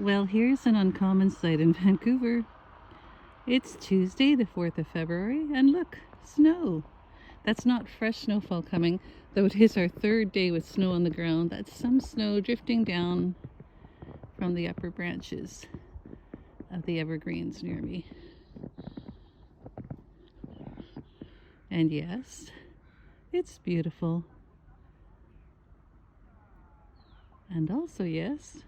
Well, here's an uncommon sight in Vancouver. It's Tuesday, the 4th of February, and look, snow. That's not fresh snowfall coming, though it is our third day with snow on the ground. That's some snow drifting down from the upper branches of the evergreens near me. And yes, it's beautiful. And also, yes,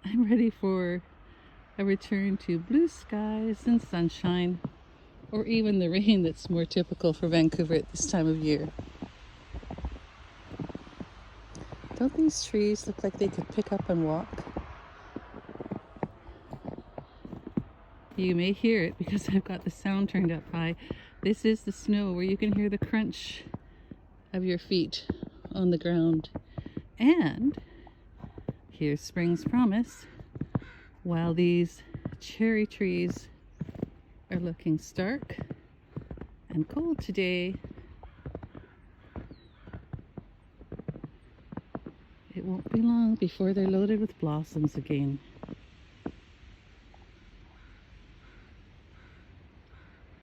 I'm ready for a return to blue skies and sunshine, or even the rain that's more typical for Vancouver at this time of year. Don't these trees look like they could pick up and walk? You may hear it because I've got the sound turned up high. This is the snow where you can hear the crunch of your feet on the ground. And here's spring's promise. While these cherry trees are looking stark and cold today, it won't be long before they're loaded with blossoms again.